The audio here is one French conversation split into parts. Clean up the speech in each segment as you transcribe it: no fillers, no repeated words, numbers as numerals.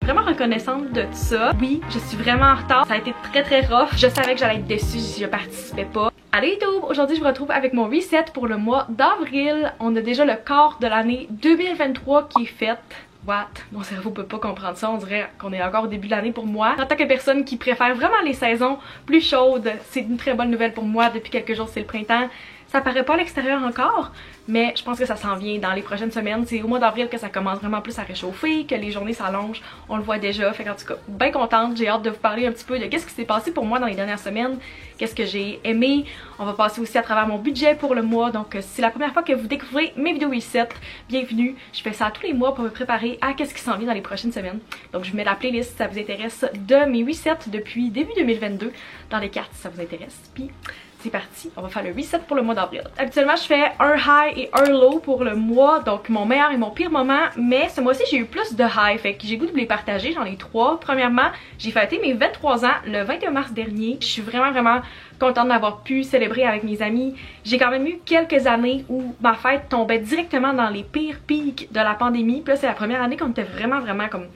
Vraiment reconnaissante de ça. Oui, je suis vraiment en retard. Ça a été très rough. Je savais que j'allais être déçue si je participais pas. Allez YouTube! Aujourd'hui je vous retrouve avec mon reset pour le mois d'avril. On a déjà le quart de l'année 2023 qui est fait. What? Mon cerveau peut pas comprendre ça, on dirait qu'on est encore au début de l'année pour moi. En tant que personne qui préfère vraiment les saisons plus chaudes, c'est une très bonne nouvelle pour moi. Depuis quelques jours c'est le printemps. Ça paraît pas à l'extérieur encore, mais je pense que ça s'en vient dans les prochaines semaines. C'est au mois d'avril que ça commence vraiment plus à réchauffer, que les journées s'allongent, on le voit déjà. Fait qu'en tout cas, bien contente, j'ai hâte de vous parler un petit peu de qu'est-ce qui s'est passé pour moi dans les dernières semaines, qu'est-ce que j'ai aimé. On va passer aussi à travers mon budget pour le mois, donc si c'est la première fois que vous découvrez mes vidéos reset, bienvenue. Je fais ça tous les mois pour me préparer à qu'est-ce qui s'en vient dans les prochaines semaines. Donc je vous mets la playlist si ça vous intéresse de mes resets depuis début 2022 dans les cartes si ça vous intéresse. Puis c'est parti, on va faire le reset pour le mois d'avril. Habituellement, je fais un high et un low pour le mois, donc mon meilleur et mon pire moment, mais ce mois-ci, j'ai eu plus de high, fait que j'ai goût de vous les partager, j'en ai trois. Premièrement, j'ai fêté mes 23 ans le 21 mars dernier. Je suis vraiment contente d'avoir pu célébrer avec mes amis. J'ai quand même eu quelques années où ma fête tombait directement dans les pires pics de la pandémie. Puis là, c'est la première année qu'on était vraiment comme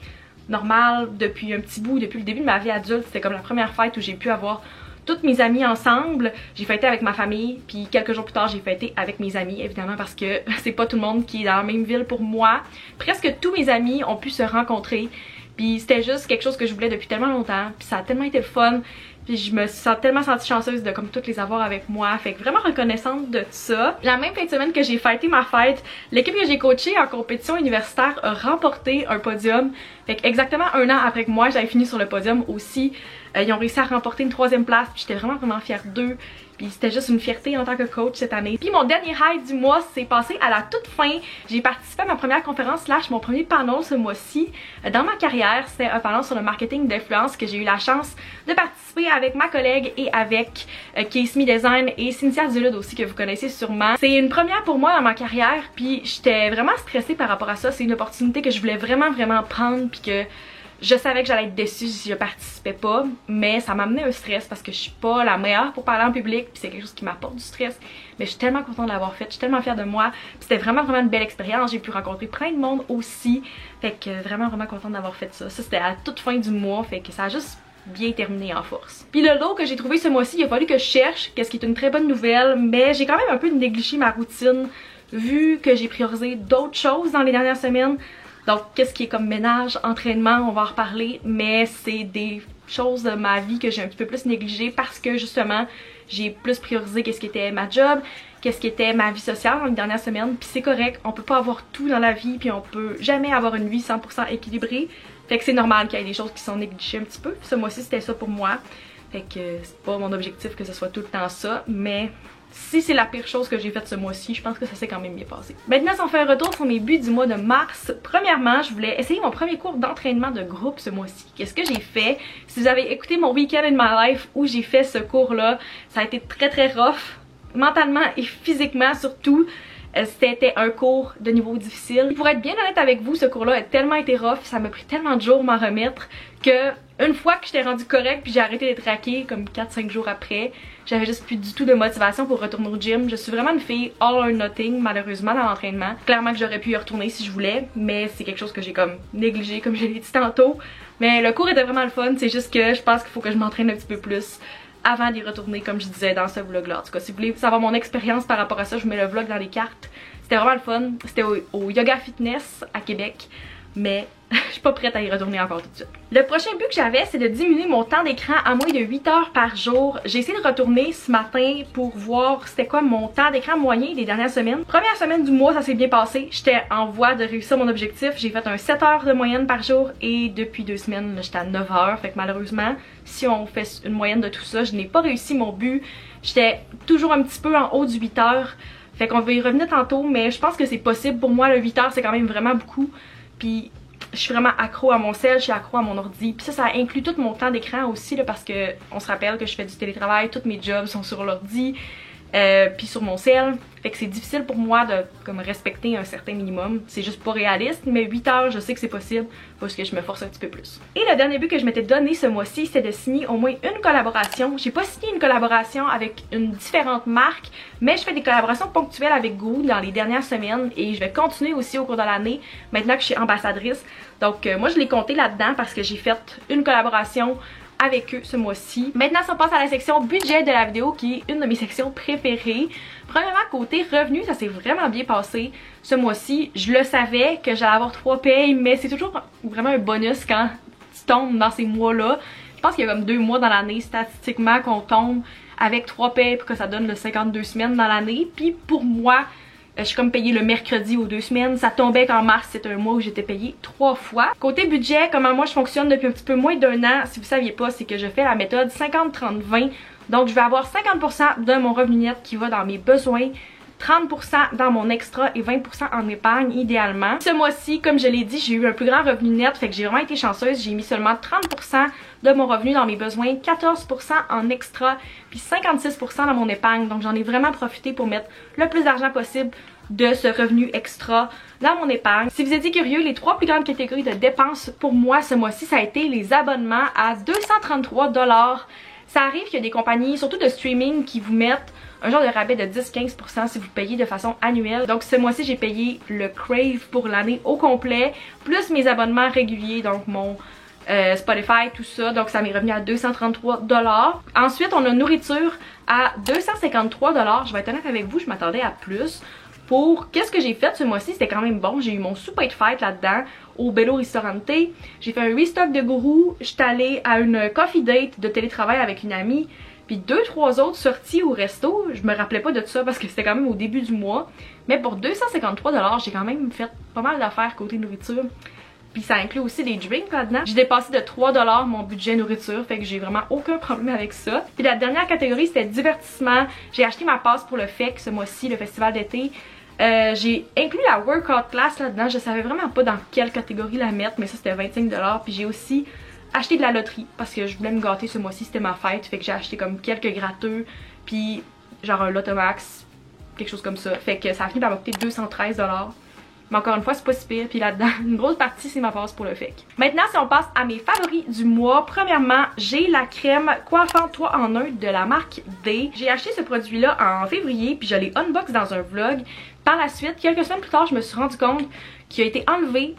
normal depuis un petit bout, depuis le début de ma vie adulte. C'était comme la première fête où j'ai pu avoir toutes mes amies ensemble. J'ai fêté avec ma famille, puis quelques jours plus tard j'ai fêté avec mes amis évidemment parce que c'est pas tout le monde qui est dans la même ville pour moi. Presque tous mes amis ont pu se rencontrer, puis c'était juste quelque chose que je voulais depuis tellement longtemps, puis ça a tellement été le fun. Puis je me suis tellement sentie chanceuse de comme toutes les avoir avec moi. Fait que vraiment reconnaissante de ça. La même fin de semaine que j'ai fêté ma fête, l'équipe que j'ai coachée en compétition universitaire a remporté un podium. Fait que exactement un an après que moi j'avais fini sur le podium aussi, ils ont réussi à remporter une 3e place. Puis j'étais vraiment fière d'eux. Puis c'était juste une fierté en tant que coach cette année. Puis mon dernier high du mois s'est passé à la toute fin. J'ai participé à ma première conférence / mon premier panel ce mois-ci dans ma carrière. C'était un panel sur le marketing d'influence que j'ai eu la chance de participer avec ma collègue et avec Casey Design et Cynthia Dulude aussi que vous connaissez sûrement. C'est une première pour moi dans ma carrière puis j'étais vraiment stressée par rapport à ça. C'est une opportunité que je voulais vraiment prendre puis que je savais que j'allais être déçue si je participais pas, mais ça m'a amené un stress parce que je suis pas la meilleure pour parler en public, puis c'est quelque chose qui m'apporte du stress. Mais je suis tellement contente de l'avoir fait, je suis tellement fière de moi, puis c'était vraiment une belle expérience. J'ai pu rencontrer plein de monde aussi, fait que vraiment contente d'avoir fait ça. Ça c'était à la toute fin du mois, fait que ça a juste bien terminé en force. Puis le lot que j'ai trouvé ce mois-ci, il a fallu que je cherche, qu'est-ce qui est une très bonne nouvelle, mais j'ai quand même un peu négligé ma routine vu que j'ai priorisé d'autres choses dans les dernières semaines. Donc qu'est-ce qui est comme ménage, entraînement, on va en reparler, mais c'est des choses de ma vie que j'ai un petit peu plus négligées parce que justement j'ai plus priorisé qu'est-ce qui était ma job, qu'est-ce qui était ma vie sociale dans les dernières semaines, puis c'est correct, on peut pas avoir tout dans la vie, puis on peut jamais avoir une vie 100% équilibrée, fait que c'est normal qu'il y ait des choses qui sont négligées un petit peu. Ce mois-ci c'était ça pour moi, fait que c'est pas mon objectif que ce soit tout le temps ça, mais si c'est la pire chose que j'ai faite ce mois-ci, je pense que ça s'est quand même bien passé. Maintenant, si on fait un retour sur mes buts du mois de mars, premièrement, je voulais essayer mon premier cours d'entraînement de groupe ce mois-ci. Qu'est-ce que j'ai fait? Si vous avez écouté mon Weekend in My Life où j'ai fait ce cours-là, ça a été très rough, mentalement et physiquement surtout. C'était un cours de niveau difficile. Pour être bien honnête avec vous, ce cours-là a tellement été rough, ça m'a pris tellement de jours m'en remettre que une fois que j'étais rendue correcte puis j'ai arrêté d'être raquée comme 4-5 jours après, j'avais juste plus du tout de motivation pour retourner au gym. Je suis vraiment une fille all or nothing malheureusement dans l'entraînement. Clairement que j'aurais pu y retourner si je voulais, mais c'est quelque chose que j'ai comme négligé comme je l'ai dit tantôt. Mais le cours était vraiment le fun, c'est juste que je pense qu'il faut que je m'entraîne un petit peu plus avant d'y retourner comme je disais dans ce vlog là. En tout cas si vous voulez savoir mon expérience par rapport à ça, je vous mets le vlog dans les cartes. C'était vraiment le fun, c'était au Yoga Fitness à Québec, mais je suis pas prête à y retourner encore tout de suite. Le prochain but que j'avais, c'est de diminuer mon temps d'écran à moins de 8 heures par jour. J'ai essayé de retourner ce matin pour voir c'était quoi mon temps d'écran moyen des dernières semaines. Première semaine du mois, ça s'est bien passé. J'étais en voie de réussir mon objectif. J'ai fait un 7 heures de moyenne par jour et depuis 2 semaines, j'étais à 9 heures. Fait que malheureusement, si on fait une moyenne de tout ça, je n'ai pas réussi mon but. J'étais toujours un petit peu en haut du 8 heures. Fait qu'on va y revenir tantôt, mais je pense que c'est possible. Pour moi, le 8 heures, c'est quand même vraiment beaucoup. Puis je suis vraiment accro à mon cell, je suis accro à mon ordi. Puis ça inclut tout mon temps d'écran aussi là, parce que on se rappelle que je fais du télétravail, tous mes jobs sont sur l'ordi. puis sur mon cell. Fait que c'est difficile pour moi de comme respecter un certain minimum. C'est juste pas réaliste, mais 8 heures, je sais que c'est possible parce que je me force un petit peu plus. Et le dernier but que je m'étais donné ce mois-ci, c'était de signer au moins une collaboration. J'ai pas signé une collaboration avec une différente marque, mais je fais des collaborations ponctuelles avec Goo dans les dernières semaines et je vais continuer aussi au cours de l'année maintenant que je suis ambassadrice. Donc moi je l'ai compté là-dedans parce que j'ai fait une collaboration avec eux ce mois-ci. Maintenant, si on passe à la section budget de la vidéo, qui est une de mes sections préférées. Premièrement, côté revenus, ça s'est vraiment bien passé ce mois-ci. Je le savais que j'allais avoir 3 payes, mais c'est toujours vraiment un bonus quand tu tombes dans ces mois-là. Je pense qu'il y a comme 2 mois dans l'année, statistiquement, qu'on tombe avec 3 payes pour que ça donne le 52 semaines dans l'année. Puis pour moi, je suis comme payée le mercredi aux 2 semaines. Ça tombait qu'en mars, c'était un mois où j'étais payée 3 fois. Côté budget, comment moi je fonctionne depuis un petit peu moins d'1 an, si vous saviez pas, c'est que je fais la méthode 50-30-20. Donc je vais avoir 50% de mon revenu net qui va dans mes besoins, 30% dans mon extra et 20% en épargne idéalement. Ce mois-ci, comme je l'ai dit, j'ai eu un plus grand revenu net, fait que j'ai vraiment été chanceuse. J'ai mis seulement 30% de mon revenu dans mes besoins, 14% en extra, puis 56% dans mon épargne. Donc j'en ai vraiment profité pour mettre le plus d'argent possible de ce revenu extra dans mon épargne. Si vous étiez curieux, les 3 plus grandes catégories de dépenses pour moi ce mois-ci, ça a été les abonnements à 233 $. Ça arrive qu'il y a des compagnies, surtout de streaming, qui vous mettent un genre de rabais de 10-15% si vous payez de façon annuelle. Donc ce mois-ci, j'ai payé le Crave pour l'année au complet, plus mes abonnements réguliers, donc mon Spotify, tout ça. Donc ça m'est revenu à 233 $. Ensuite, on a nourriture à 253 $. Je vais être honnête avec vous, je m'attendais à plus. Pour qu'est-ce que j'ai fait ce mois-ci, c'était quand même bon. J'ai eu mon souper de fête là-dedans au Bello Ristorante. J'ai fait un restock de gourou. J'étais allée à une coffee date de télétravail avec une amie. Puis 2-3 autres sorties au resto. Je me rappelais pas de tout ça parce que c'était quand même au début du mois. Mais pour 253 $, j'ai quand même fait pas mal d'affaires côté nourriture. Puis ça inclut aussi des drinks là-dedans. J'ai dépassé de 3 $ mon budget nourriture, fait que j'ai vraiment aucun problème avec ça. Puis la dernière catégorie, c'était divertissement. J'ai acheté ma passe pour le FEC ce mois-ci, le festival d'été. J'ai inclus la workout class là-dedans. Je savais vraiment pas dans quelle catégorie la mettre, mais ça c'était 25 $. Puis j'ai aussi acheté de la loterie parce que je voulais me gâter ce mois-ci, c'était ma fête. Fait que j'ai acheté comme quelques gratteux, puis genre un Lotomax, quelque chose comme ça. Fait que ça a fini par me coûter 213 $. Mais encore une fois, c'est pas si pire. Puis là-dedans, une grosse partie, c'est ma passe pour le FEC. Maintenant, si on passe à mes favoris du mois, premièrement, j'ai la crème coiffant 3 en 1 de la marque D. J'ai acheté ce produit-là en février, puis je l'ai unbox dans un vlog. Par la suite, quelques semaines plus tard, je me suis rendu compte qu'il a été enlevé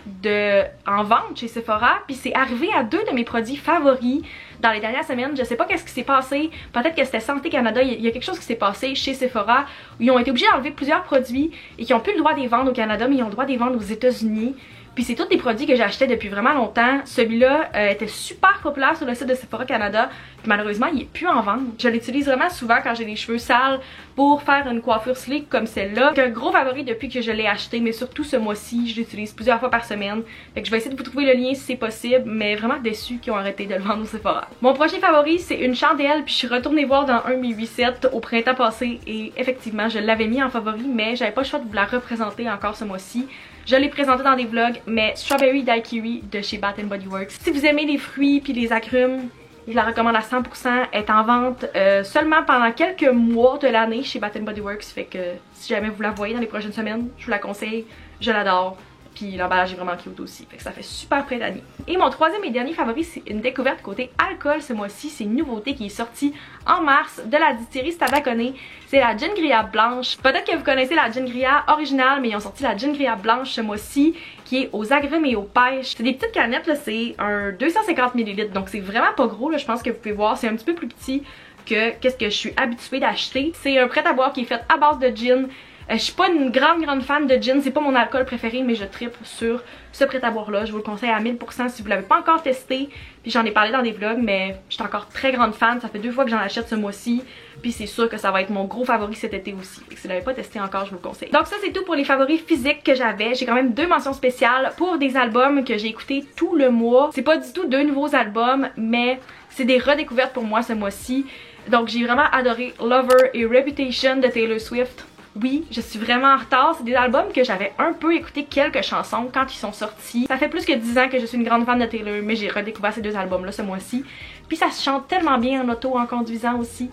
en vente chez Sephora, puis c'est arrivé à 2 de mes produits favoris dans les dernières semaines. Je sais pas qu'est-ce qui s'est passé, peut-être que c'était Santé Canada, il y a quelque chose qui s'est passé chez Sephora où ils ont été obligés d'enlever plusieurs produits et qui ont plus le droit de les vendre au Canada, mais ils ont le droit de les vendre aux États-Unis. Puis c'est tous des produits que j'achetais depuis vraiment longtemps. Celui-là était super populaire sur le site de Sephora Canada. Puis malheureusement, il est plus en vente. Je l'utilise vraiment souvent quand j'ai les cheveux sales pour faire une coiffure slick comme celle-là. C'est un gros favori depuis que je l'ai acheté, mais surtout ce mois-ci, je l'utilise plusieurs fois par semaine. Fait que je vais essayer de vous trouver le lien si c'est possible, mais vraiment déçue qu'ils ont arrêté de le vendre au Sephora. Mon prochain favori, c'est une chandelle, puis je suis retournée voir dans un de mes resets au printemps passé et effectivement, je l'avais mis en favori, mais j'avais pas le choix de vous la représenter encore ce mois-ci. Je l'ai présenté dans des vlogs, mais Strawberry Daiquiri de chez Bath & Body Works. Si vous aimez les fruits puis les agrumes, je la recommande à 100%. Elle est en vente seulement pendant quelques mois de l'année chez Bath & Body Works. Fait que si jamais vous la voyez dans les prochaines semaines, je vous la conseille. Je l'adore. Puis l'emballage est vraiment cute aussi. Fait que ça fait super prêt-d'année. Et mon troisième et dernier favori, c'est une découverte côté alcool ce mois-ci. C'est une nouveauté qui est sortie en mars de la distillerie Tabacone. C'est la Gingria blanche. Peut-être que vous connaissez la Gingria originale, mais ils ont sorti la Gingria blanche ce mois-ci, qui est aux agrumes et aux pêches. C'est des petites canettes, là, c'est un 250 ml. Donc c'est vraiment pas gros, là, je pense que vous pouvez voir. C'est un petit peu plus petit que qu'est-ce que je suis habituée d'acheter. C'est un prêt à boire qui est fait à base de gin. Je suis pas une grande fan de gin, c'est pas mon alcool préféré, mais je trippe sur ce prêt-à-boire là. Je vous le conseille à 1000% si vous l'avez pas encore testé. Puis j'en ai parlé dans des vlogs, mais je suis encore très grande fan. Ça fait 2 fois que j'en achète ce mois-ci. Puis c'est sûr que ça va être mon gros favori cet été aussi. Et si vous l'avez pas testé encore, je vous le conseille. Donc ça c'est tout pour les favoris physiques que j'avais. J'ai quand même 2 mentions spéciales pour des albums que j'ai écoutés tout le mois. C'est pas du tout 2 nouveaux albums, mais c'est des redécouvertes pour moi ce mois-ci. Donc j'ai vraiment adoré Lover et Reputation de Taylor Swift. Oui, je suis vraiment en retard. C'est des albums que j'avais un peu écouté quelques chansons quand ils sont sortis. Ça fait plus que 10 ans que je suis une grande fan de Taylor, mais j'ai redécouvert ces 2 albums-là ce mois-ci. Puis ça se chante tellement bien en auto, en conduisant aussi.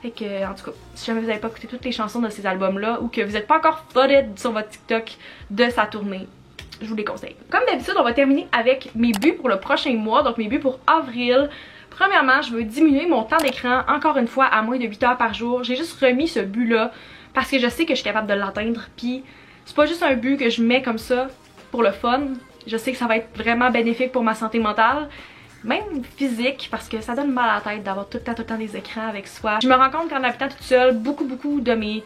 Fait que, en tout cas, si jamais vous n'avez pas écouté toutes les chansons de ces albums-là ou que vous n'êtes pas encore flooded sur votre TikTok de sa tournée, je vous les conseille. Comme d'habitude, on va terminer avec mes buts pour le prochain mois, donc mes buts pour avril. Premièrement, je veux diminuer mon temps d'écran, encore une fois, à moins de 8 heures par jour. J'ai juste remis ce but-là parce que je sais que je suis capable de l'atteindre. Puis, c'est pas juste un but que je mets comme ça pour le fun. Je sais que ça va être vraiment bénéfique pour ma santé mentale. Même physique, parce que ça donne mal à la tête d'avoir tout le temps des écrans avec soi. Je me rends compte qu'en habitant toute seule, beaucoup de mes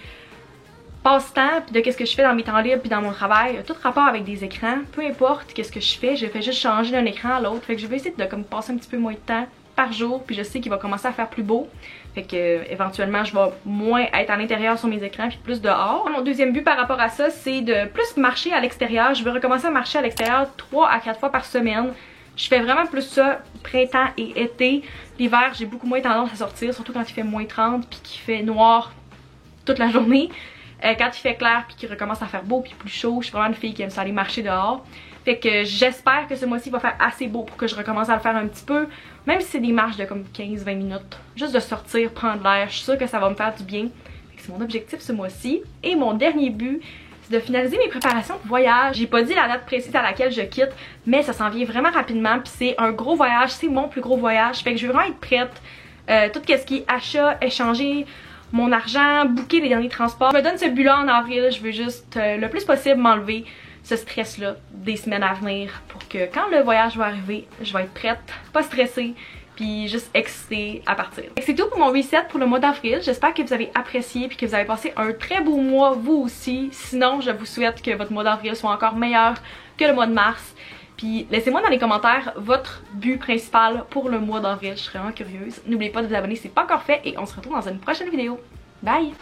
passe-temps, puis de qu'est-ce que je fais dans mes temps libres, puis dans mon travail, tout rapport avec des écrans. Peu importe qu'est-ce que je fais juste changer d'un écran à l'autre. Fait que je vais essayer de comme passer un petit peu moins de temps par jour, puis je sais qu'il va commencer à faire plus beau. Fait que éventuellement je vais moins être à l'intérieur sur mes écrans puis plus dehors. Mon deuxième but par rapport à ça, c'est de plus marcher à l'extérieur. Je veux recommencer à marcher à l'extérieur 3 à 4 fois par semaine. Je fais vraiment plus ça printemps et été. L'hiver, j'ai beaucoup moins tendance à sortir, surtout quand il fait moins 30 puis qu'il fait noir toute la journée. Quand il fait clair puis qu'il recommence à faire beau puis plus chaud, je suis vraiment une fille qui aime ça aller marcher dehors. Fait que j'espère que ce mois-ci va faire assez beau pour que je recommence à le faire un petit peu. Même si c'est des marches de comme 15-20 minutes. Juste de sortir, prendre l'air, je suis sûre que ça va me faire du bien. C'est mon objectif ce mois-ci. Et mon dernier but, c'est de finaliser mes préparations de voyage. J'ai pas dit la date précise à laquelle je quitte, mais ça s'en vient vraiment rapidement. Puis c'est un gros voyage, c'est mon plus gros voyage. Fait que je veux vraiment être prête. Tout ce qui est achat, échanger mon argent, booker les derniers transports. Je me donne ce but-là en avril. Je veux juste le plus possible m'enlever ce stress-là des semaines à venir pour que quand le voyage va arriver, je vais être prête, pas stressée, puis juste excitée à partir. C'est tout pour mon reset pour le mois d'avril. J'espère que vous avez apprécié puis que vous avez passé un très beau mois vous aussi. Sinon, je vous souhaite que votre mois d'avril soit encore meilleur que le mois de mars. Puis laissez-moi dans les commentaires votre but principal pour le mois d'avril. Je serais vraiment curieuse. N'oubliez pas de vous abonner si ce n'est pas encore fait et on se retrouve dans une prochaine vidéo. Bye!